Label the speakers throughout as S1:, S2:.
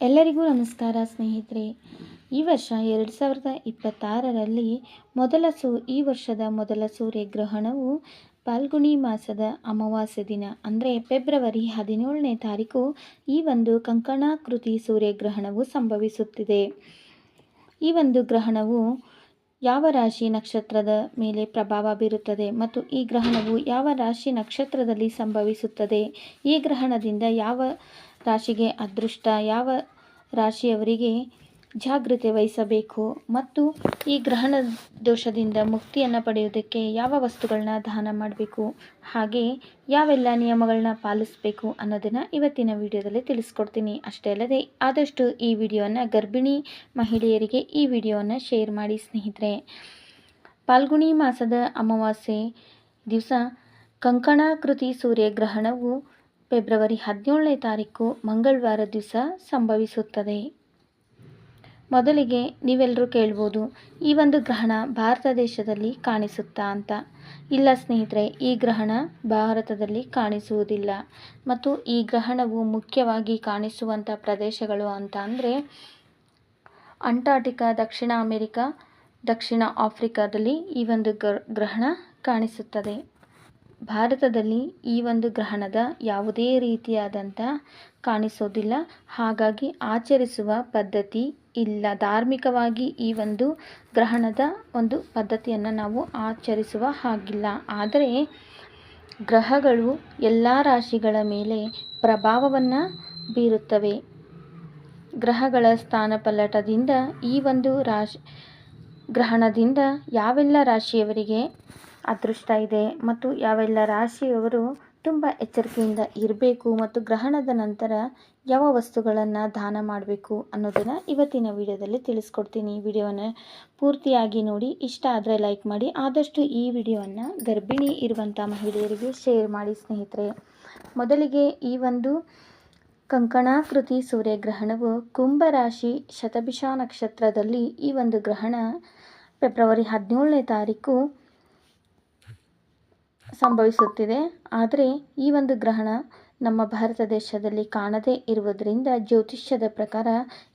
S1: ಎಲ್ಲರಿಗೂ ನಮಸ್ಕಾರ ಸ್ನೇಹಿತರೆ. ಈ ವರ್ಷ 2026ರಲ್ಲಿ ಈ ವರ್ಷದ ಮೊದಲ ಸೂರ್ಯಗ್ರಹಣವು ಫಾಲ್ಗುಣಿ ಮಾಸದ ಅಮಾವಾಸ್ಯೆ ದಿನ ಅಂದರೆ ಫೆಬ್ರವರಿ 17ನೇ ತಾರೀಕು ಈ ಒಂದು ಕಂಕಣಾಕೃತಿ ಸೂರ್ಯಗ್ರಹಣವು ಸಂಭವಿಸುತ್ತಿದೆ. ಈ ಒಂದು ಗ್ರಹಣವು ಯಾವ ರಾಶಿ ನಕ್ಷತ್ರದ ಮೇಲೆ ಪ್ರಭಾವ ಬೀರುತ್ತದೆ ಮತ್ತು ಈ ಗ್ರಹಣವು ಯಾವ ರಾಶಿ ನಕ್ಷತ್ರದಲ್ಲಿ ಸಂಭವಿಸುತ್ತದೆ, ಈ ಗ್ರಹಣದಿಂದ ಯಾವ ರಾಶಿಗೆ ಅದೃಷ್ಟ, ಯಾವ ರಾಶಿಯವರಿಗೆ ಜಾಗೃತಿ ವಹಿಸಬೇಕು ಮತ್ತು ಈ ಗ್ರಹಣ ದೋಷದಿಂದ ಮುಕ್ತಿಯನ್ನು ಪಡೆಯೋದಕ್ಕೆ ಯಾವ ವಸ್ತುಗಳನ್ನ ದಾನ ಮಾಡಬೇಕು, ಹಾಗೆ ಯಾವೆಲ್ಲ ನಿಯಮಗಳನ್ನ ಪಾಲಿಸಬೇಕು ಅನ್ನೋದನ್ನು ಇವತ್ತಿನ ವಿಡಿಯೋದಲ್ಲಿ ತಿಳಿಸ್ಕೊಡ್ತೀನಿ. ಅಷ್ಟೇ ಅಲ್ಲದೆ ಆದಷ್ಟು ಈ ವಿಡಿಯೋನ ಗರ್ಭಿಣಿ ಮಹಿಳೆಯರಿಗೆ ಈ ವಿಡಿಯೋನ ಶೇರ್ ಮಾಡಿ ಸ್ನೇಹಿತರೆ. ಫಾಲ್ಗುಣಿ ಮಾಸದ ಅಮಾವಾಸ್ಯೆ ದಿವಸ ಕಂಕಣಾಕೃತಿ ಸೂರ್ಯಗ್ರಹಣವು ಫೆಬ್ರವರಿ 17ನೇ ತಾರೀಕು ಮಂಗಳವಾರ ದಿವಸ ಸಂಭವಿಸುತ್ತದೆ. ಮೊದಲಿಗೆ ನೀವೆಲ್ಲರೂ ಕೇಳ್ಬೋದು, ಈ ಒಂದು ಗ್ರಹಣ ಭಾರತ ದೇಶದಲ್ಲಿ ಕಾಣಿಸುತ್ತಾ ಅಂತ. ಇಲ್ಲ ಸ್ನೇಹಿತರೆ, ಈ ಗ್ರಹಣ ಭಾರತದಲ್ಲಿ ಕಾಣಿಸುವುದಿಲ್ಲ. ಮತ್ತು ಈ ಗ್ರಹಣವು ಮುಖ್ಯವಾಗಿ ಕಾಣಿಸುವಂಥ ಪ್ರದೇಶಗಳು ಅಂತ ಅಂದರೆ ಅಂಟಾರ್ಟಿಕಾ, ದಕ್ಷಿಣ ಅಮೆರಿಕ, ದಕ್ಷಿಣ ಆಫ್ರಿಕಾದಲ್ಲಿ ಈ ಒಂದು ಗ್ರಹಣ ಕಾಣಿಸುತ್ತದೆ. ಭಾರತದಲ್ಲಿ ಈ ಒಂದು ಗ್ರಹಣದ ಯಾವುದೇ ರೀತಿಯಾದಂಥ ಕಾಣಿಸೋದಿಲ್ಲ. ಹಾಗಾಗಿ ಆಚರಿಸುವ ಪದ್ಧತಿ ಇಲ್ಲ. ಧಾರ್ಮಿಕವಾಗಿ ಈ ಒಂದು ಗ್ರಹಣದ ಒಂದು ಪದ್ಧತಿಯನ್ನು ನಾವು ಆಚರಿಸುವ ಹಾಗಿಲ್ಲ. ಆದರೆ ಗ್ರಹಗಳು ಎಲ್ಲ ರಾಶಿಗಳ ಮೇಲೆ ಪ್ರಭಾವವನ್ನು ಬೀರುತ್ತವೆ. ಗ್ರಹಗಳ ಸ್ಥಾನಪಲ್ಲಟದಿಂದ ಈ ಒಂದು ಗ್ರಹಣದಿಂದ ಯಾವೆಲ್ಲ ರಾಶಿಯವರಿಗೆ ಅದೃಷ್ಟ ಇದೆ ಮತ್ತು ಯಾವೆಲ್ಲ ರಾಶಿಯವರು ತುಂಬ ಎಚ್ಚರಿಕೆಯಿಂದ ಇರಬೇಕು ಮತ್ತು ಗ್ರಹಣದ ನಂತರ ಯಾವ ವಸ್ತುಗಳನ್ನು ದಾನ ಮಾಡಬೇಕು ಅನ್ನೋದನ್ನು ಇವತ್ತಿನ ವಿಡಿಯೋದಲ್ಲಿ ತಿಳಿಸ್ಕೊಡ್ತೀನಿ. ಈ ವಿಡಿಯೋನ ಪೂರ್ತಿಯಾಗಿ ನೋಡಿ. ಇಷ್ಟ ಆದರೆ ಲೈಕ್ ಮಾಡಿ. ಆದಷ್ಟು ಈ ವಿಡಿಯೋವನ್ನು ಗರ್ಭಿಣಿ ಇರುವಂಥ ಮಹಿಳೆಯರಿಗೆ ಶೇರ್ ಮಾಡಿ ಸ್ನೇಹಿತರೆ. ಮೊದಲಿಗೆ ಈ ಒಂದು ಕಂಕಣಾಕೃತಿ ಸೂರ್ಯಗ್ರಹಣವು ಕುಂಭರಾಶಿ ಶತಭಿಷ ನಕ್ಷತ್ರದಲ್ಲಿ ಈ ಒಂದು ಗ್ರಹಣ ಫೆಬ್ರವರಿ 17ನೇ ತಾರೀಕು ಸಂಭವಿಸುತ್ತಿದೆ. ಆದರೆ ಈ ಒಂದು ಗ್ರಹಣ ನಮ್ಮ ಭಾರತ ದೇಶದಲ್ಲಿ ಕಾಣದೇ ಇರುವುದರಿಂದ ಜ್ಯೋತಿಷ್ಯದ ಪ್ರಕಾರ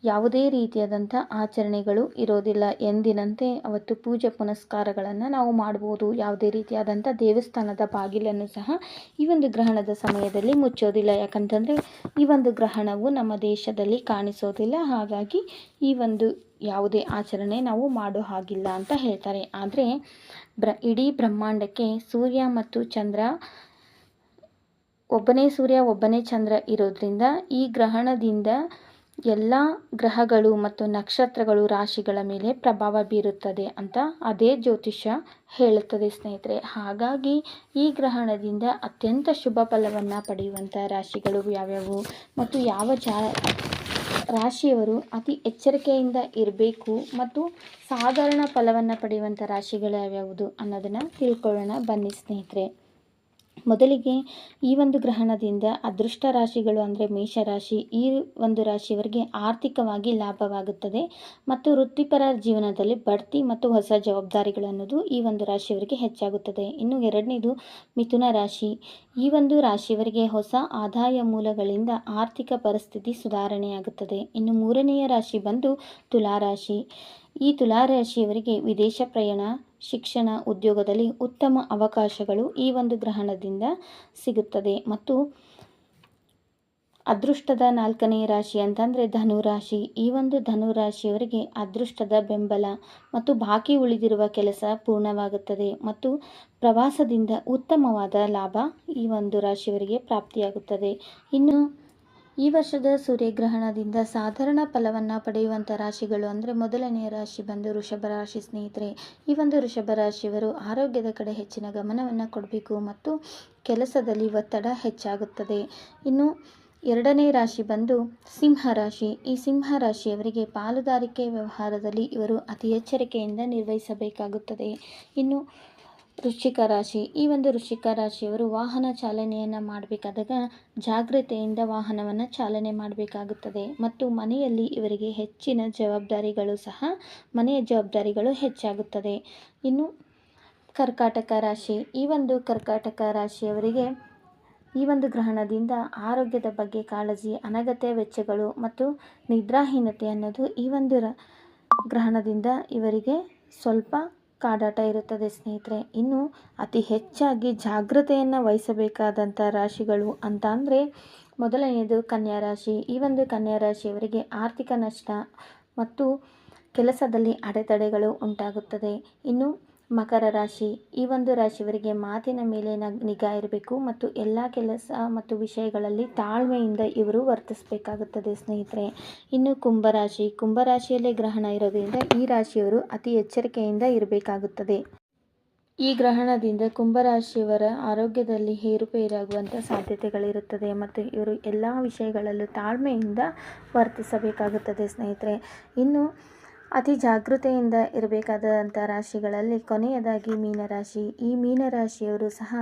S1: ಯಾವುದೇ ರೀತಿಯಾದಂಥ ಆಚರಣೆಗಳು ಇರೋದಿಲ್ಲ. ಎಂದಿನಂತೆ ಅವತ್ತು ಪೂಜೆ ಪುನಸ್ಕಾರಗಳನ್ನು ನಾವು ಮಾಡ್ಬೋದು. ಯಾವುದೇ ರೀತಿಯಾದಂಥ ದೇವಸ್ಥಾನದ ಬಾಗಿಲನ್ನು ಸಹ ಈ ಒಂದು ಗ್ರಹಣದ ಸಮಯದಲ್ಲಿ ಮುಚ್ಚೋದಿಲ್ಲ. ಯಾಕಂತಂದರೆ ಈ ಒಂದು ಗ್ರಹಣವು ನಮ್ಮ ದೇಶದಲ್ಲಿ ಕಾಣಿಸೋದಿಲ್ಲ. ಹಾಗಾಗಿ ಈ ಒಂದು ಯಾವುದೇ ಆಚರಣೆ ನಾವು ಮಾಡೋ ಹಾಗಿಲ್ಲ ಅಂತ ಹೇಳ್ತಾರೆ. ಆದರೆ ಇಡೀ ಬ್ರಹ್ಮಾಂಡಕ್ಕೆ ಸೂರ್ಯ ಮತ್ತು ಚಂದ್ರ, ಒಬ್ಬನೇ ಸೂರ್ಯ ಒಬ್ಬನೇ ಚಂದ್ರ ಇರೋದ್ರಿಂದ ಈ ಗ್ರಹಣದಿಂದ ಎಲ್ಲ ಗ್ರಹಗಳು ಮತ್ತು ನಕ್ಷತ್ರಗಳು ರಾಶಿಗಳ ಮೇಲೆ ಪ್ರಭಾವ ಬೀರುತ್ತದೆ ಅಂತ ಅದೇ ಜ್ಯೋತಿಷ್ಯ ಹೇಳುತ್ತದೆ ಸ್ನೇಹಿತರೆ. ಹಾಗಾಗಿ ಈ ಗ್ರಹಣದಿಂದ ಅತ್ಯಂತ ಶುಭ ಫಲವನ್ನು ಪಡೆಯುವಂಥ ರಾಶಿಗಳು ಯಾವ್ಯಾವು ಮತ್ತು ಯಾವ ರಾಶಿಯವರು ಅತಿ ಎಚ್ಚರಿಕೆಯಿಂದ ಇರಬೇಕು ಮತ್ತು ಸಾಧಾರಣ ಫಲವನ್ನು ಪಡೆಯುವಂಥ ರಾಶಿಗಳು ಯಾವ್ಯಾವುದು ಅನ್ನೋದನ್ನು ತಿಳ್ಕೊಳ್ಳೋಣ ಬನ್ನಿ ಸ್ನೇಹಿತರೆ. ಮೊದಲಿಗೆ ಈ ಒಂದು ಗ್ರಹಣದಿಂದ ಅದೃಷ್ಟ ರಾಶಿಗಳು ಅಂದರೆ ಮೇಷರಾಶಿ, ಈ ಒಂದು ರಾಶಿಯವರಿಗೆ ಆರ್ಥಿಕವಾಗಿ ಲಾಭವಾಗುತ್ತದೆ ಮತ್ತು ವೃತ್ತಿಪರ ಜೀವನದಲ್ಲಿ ಬಡ್ತಿ ಮತ್ತು ಹೊಸ ಜವಾಬ್ದಾರಿಗಳು ಅನ್ನೋದು ಈ ಒಂದು ರಾಶಿಯವರಿಗೆ ಹೆಚ್ಚಾಗುತ್ತದೆ. ಇನ್ನು ಎರಡನೇದು ಮಿಥುನ ರಾಶಿ. ಈ ಒಂದು ರಾಶಿಯವರಿಗೆ ಹೊಸ ಆದಾಯ ಮೂಲಗಳಿಂದ ಆರ್ಥಿಕ ಪರಿಸ್ಥಿತಿ ಸುಧಾರಣೆಯಾಗುತ್ತದೆ. ಇನ್ನು ಮೂರನೆಯ ರಾಶಿ ಬಂದು ತುಲಾರಾಶಿ. ಈ ತುಲಾರಾಶಿಯವರಿಗೆ ವಿದೇಶ ಪ್ರಯಾಣ, ಶಿಕ್ಷಣ, ಉದ್ಯೋಗದಲ್ಲಿ ಉತ್ತಮ ಅವಕಾಶಗಳು ಈ ಒಂದು ಗ್ರಹಣದಿಂದ ಸಿಗುತ್ತದೆ. ಮತ್ತು ಅದೃಷ್ಟದ ನಾಲ್ಕನೆಯ ರಾಶಿ ಅಂತಂದರೆ ಧನುರಾಶಿ. ಈ ಒಂದು ಧನುರಾಶಿಯವರಿಗೆ ಅದೃಷ್ಟದ ಬೆಂಬಲ ಮತ್ತು ಬಾಕಿ ಉಳಿದಿರುವ ಕೆಲಸ ಪೂರ್ಣವಾಗುತ್ತದೆ ಮತ್ತು ಪ್ರವಾಸದಿಂದ ಉತ್ತಮವಾದ ಲಾಭ ಈ ಒಂದು ರಾಶಿಯವರಿಗೆ ಪ್ರಾಪ್ತಿಯಾಗುತ್ತದೆ. ಇನ್ನು ಈ ವರ್ಷದ ಸೂರ್ಯಗ್ರಹಣದಿಂದ ಸಾಧಾರಣ ಫಲವನ್ನು ಪಡೆಯುವಂಥ ರಾಶಿಗಳು ಅಂದರೆ ಮೊದಲನೆಯ ರಾಶಿ ಬಂದು ವೃಷಭ ರಾಶಿ ಸ್ನೇಹಿತರೆ. ಈ ಒಂದು ವೃಷಭ ರಾಶಿಯವರು ಆರೋಗ್ಯದ ಕಡೆ ಹೆಚ್ಚಿನ ಗಮನವನ್ನು ಕೊಡಬೇಕು ಮತ್ತು ಕೆಲಸದಲ್ಲಿ ಒತ್ತಡ ಹೆಚ್ಚಾಗುತ್ತದೆ. ಇನ್ನು ಎರಡನೇ ರಾಶಿ ಬಂದು ಸಿಂಹ ರಾಶಿ. ಈ ಸಿಂಹ ರಾಶಿಯವರಿಗೆ ಪಾಲುದಾರಿಕೆ ವ್ಯವಹಾರದಲ್ಲಿ ಇವರು ಅತಿ ಎಚ್ಚರಿಕೆಯಿಂದ ನಿರ್ವಹಿಸಬೇಕಾಗುತ್ತದೆ. ಇನ್ನು ವೃಶ್ಚಿಕ ರಾಶಿ. ಈ ಒಂದು ವೃಶ್ಚಿಕ ರಾಶಿಯವರು ವಾಹನ ಚಾಲನೆಯನ್ನು ಮಾಡಬೇಕಾದಾಗ ಜಾಗ್ರತೆಯಿಂದ ವಾಹನವನ್ನು ಚಾಲನೆ ಮಾಡಬೇಕಾಗುತ್ತದೆ ಮತ್ತು ಮನೆಯಲ್ಲಿ ಇವರಿಗೆ ಹೆಚ್ಚಿನ ಮನೆಯ ಜವಾಬ್ದಾರಿಗಳು ಹೆಚ್ಚಾಗುತ್ತದೆ. ಇನ್ನು ಕರ್ಕಾಟಕ ರಾಶಿ. ಈ ಒಂದು ಕರ್ಕಾಟಕ ರಾಶಿಯವರಿಗೆ ಈ ಒಂದು ಗ್ರಹಣದಿಂದ ಆರೋಗ್ಯದ ಬಗ್ಗೆ ಕಾಳಜಿ, ಅನಗತ್ಯ ವೆಚ್ಚಗಳು ಮತ್ತು ನಿದ್ರಾಹೀನತೆ ಅನ್ನೋದು ಈ ಒಂದು ಗ್ರಹಣದಿಂದ ಇವರಿಗೆ ಸ್ವಲ್ಪ ಕಾಡಾಟ ಇರುತ್ತದೆ ಸ್ನೇಹಿತರೆ. ಇನ್ನು ಅತಿ ಹೆಚ್ಚಾಗಿ ಜಾಗೃತೆಯನ್ನು ವಹಿಸಬೇಕಾದಂಥ ರಾಶಿಗಳು ಅಂತ ಅಂದರೆ ಮೊದಲನೆಯದು ಕನ್ಯಾ ರಾಶಿ. ಈ ಒಂದು ಕನ್ಯಾ ರಾಶಿಯವರಿಗೆ ಆರ್ಥಿಕ ನಷ್ಟ ಮತ್ತು ಕೆಲಸದಲ್ಲಿ ಅಡೆತಡೆಗಳು ಉಂಟಾಗುತ್ತದೆ. ಇನ್ನು ಮಕರ ರಾಶಿ. ಈ ಒಂದು ರಾಶಿಯವರಿಗೆ ಮಾತಿನ ಮೇಲೆ ನಿಗಾ ಇರಬೇಕು ಮತ್ತು ಎಲ್ಲ ಕೆಲಸ ಮತ್ತು ವಿಷಯಗಳಲ್ಲಿ ತಾಳ್ಮೆಯಿಂದ ಇವರು ವರ್ತಿಸಬೇಕಾಗುತ್ತದೆ ಸ್ನೇಹಿತರೆ. ಇನ್ನು ಕುಂಭರಾಶಿ. ಕುಂಭರಾಶಿಯಲ್ಲೇ ಗ್ರಹಣ ಇರೋದ್ರಿಂದ ಈ ರಾಶಿಯವರು ಅತಿ ಎಚ್ಚರಿಕೆಯಿಂದ ಇರಬೇಕಾಗುತ್ತದೆ. ಈ ಗ್ರಹಣದಿಂದ ಕುಂಭರಾಶಿಯವರ ಆರೋಗ್ಯದಲ್ಲಿ ಏರುಪೇರಾಗುವಂಥ ಸಾಧ್ಯತೆಗಳಿರುತ್ತದೆ ಮತ್ತು ಇವರು ಎಲ್ಲ ವಿಷಯಗಳಲ್ಲೂ ತಾಳ್ಮೆಯಿಂದ ವರ್ತಿಸಬೇಕಾಗುತ್ತದೆ ಸ್ನೇಹಿತರೆ. ಇನ್ನು ಅತಿ ಜಾಗೃತೆಯಿಂದ ಇರಬೇಕಾದಂಥ ರಾಶಿಗಳಲ್ಲಿ ಕೊನೆಯದಾಗಿ ಮೀನರಾಶಿ. ಈ ಮೀನರಾಶಿಯವರು ಸಹ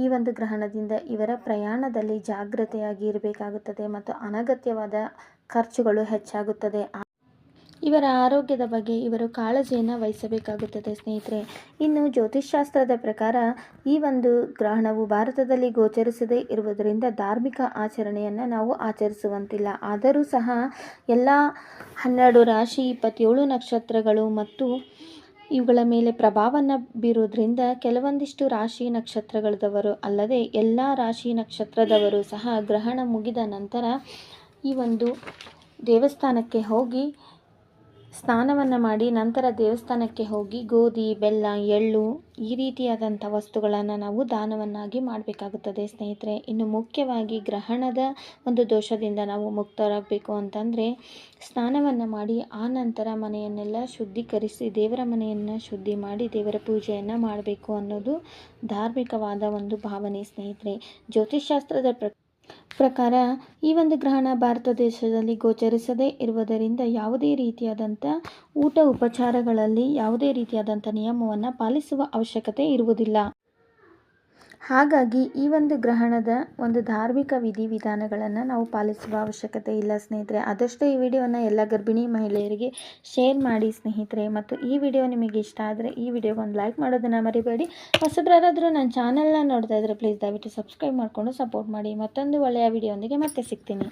S1: ಈ ಒಂದು ಗ್ರಹಣದಿಂದ ಇವರ ಪ್ರಯಾಣದಲ್ಲಿ ಜಾಗೃತೆಯಾಗಿ ಇರಬೇಕಾಗುತ್ತದೆ ಮತ್ತು ಅನಗತ್ಯವಾದ ಖರ್ಚುಗಳು ಹೆಚ್ಚಾಗುತ್ತದೆ. ಇವರ ಆರೋಗ್ಯದ ಬಗ್ಗೆ ಇವರು ಕಾಳಜಿಯನ್ನು ವಹಿಸಬೇಕಾಗುತ್ತದೆ ಸ್ನೇಹಿತರೆ. ಇನ್ನು ಜ್ಯೋತಿಷ್ಶಾಸ್ತ್ರದ ಪ್ರಕಾರ ಈ ಒಂದು ಗ್ರಹಣವು ಭಾರತದಲ್ಲಿ ಗೋಚರಿಸದೇ ಇರುವುದರಿಂದ ಧಾರ್ಮಿಕ ಆಚರಣೆಯನ್ನು ನಾವು ಆಚರಿಸುವಂತಿಲ್ಲ. ಆದರೂ ಸಹ ಎಲ್ಲ 12 ರಾಶಿ 27 ನಕ್ಷತ್ರಗಳು ಮತ್ತು ಇವುಗಳ ಮೇಲೆ ಪ್ರಭಾವವನ್ನು ಬೀರೋದ್ರಿಂದ ಕೆಲವೊಂದಿಷ್ಟು ರಾಶಿ ನಕ್ಷತ್ರಗಳದವರು ಅಲ್ಲದೆ ಎಲ್ಲ ರಾಶಿ ನಕ್ಷತ್ರದವರು ಸಹ ಗ್ರಹಣ ಮುಗಿದ ನಂತರ ಈ ಒಂದು ದೇವಸ್ಥಾನಕ್ಕೆ ಹೋಗಿ ಸ್ನಾನವನ್ನು ಮಾಡಿ ನಂತರ ದೇವಸ್ಥಾನಕ್ಕೆ ಹೋಗಿ ಗೋಧಿ, ಬೆಲ್ಲ, ಎಳ್ಳು ಈ ರೀತಿಯಾದಂಥ ವಸ್ತುಗಳನ್ನು ನಾವು ದಾನವನ್ನಾಗಿ ಮಾಡಬೇಕಾಗುತ್ತದೆ ಸ್ನೇಹಿತರೆ. ಇನ್ನು ಮುಖ್ಯವಾಗಿ ಗ್ರಹಣದ ಒಂದು ದೋಷದಿಂದ ನಾವು ಮುಕ್ತರಾಗಬೇಕು ಅಂತಂದರೆ ಸ್ನಾನವನ್ನು ಮಾಡಿ ಆ ನಂತರ ಮನೆಯನ್ನೆಲ್ಲ ಶುದ್ಧೀಕರಿಸಿ ದೇವರ ಮನೆಯನ್ನು ಶುದ್ಧಿ ಮಾಡಿ ದೇವರ ಪೂಜೆಯನ್ನು ಮಾಡಬೇಕು ಅನ್ನೋದು ಧಾರ್ಮಿಕವಾದ ಒಂದು ಭಾವನೆ ಸ್ನೇಹಿತರೆ. ಜ್ಯೋತಿಷ್ಶಾಸ್ತ್ರದ ಪ್ರಕಾರ ಈ ಒಂದು ಗ್ರಹಣ ಭಾರತ ದೇಶದಲ್ಲಿ ಗೋಚರಿಸದೇ ಇರುವುದರಿಂದ ಯಾವುದೇ ರೀತಿಯಾದಂಥ ಊಟ ಉಪಚಾರಗಳಲ್ಲಿ ಯಾವುದೇ ರೀತಿಯಾದಂಥ ನಿಯಮವನ್ನು ಪಾಲಿಸುವ ಅವಶ್ಯಕತೆ ಇರುವುದಿಲ್ಲ. ಹಾಗಾಗಿ ಈ ಒಂದು ಗ್ರಹಣದ ಒಂದು ಧಾರ್ಮಿಕ ವಿಧಿವಿಧಾನಗಳನ್ನು ನಾವು ಪಾಲಿಸುವ ಅವಶ್ಯಕತೆ ಇಲ್ಲ ಸ್ನೇಹಿತರೆ. ಆದಷ್ಟು ಈ ವಿಡಿಯೋವನ್ನು ಎಲ್ಲ ಗರ್ಭಿಣಿ ಮಹಿಳೆಯರಿಗೆ ಶೇರ್ ಮಾಡಿ ಸ್ನೇಹಿತರೆ. ಮತ್ತು ಈ ವಿಡಿಯೋ ನಿಮಗೆ ಇಷ್ಟ ಆದರೆ ಈ ವಿಡಿಯೋಗೆ ಒಂದು ಲೈಕ್ ಮಾಡೋದನ್ನು ಮರಿಬೇಡಿ. ಹೊಸಬರಾದರೂ ನನ್ನ ಚಾನಲ್ನ ನೋಡ್ತಾ ಇದ್ದರೆ ಪ್ಲೀಸ್ ದಯವಿಟ್ಟು ಸಬ್ಸ್ಕ್ರೈಬ್ ಮಾಡಿಕೊಂಡು ಸಪೋರ್ಟ್ ಮಾಡಿ. ಮತ್ತೊಂದು ಒಳ್ಳೆಯ ವಿಡಿಯೋಂದಿಗೆ ಮತ್ತೆ ಸಿಗ್ತೀನಿ.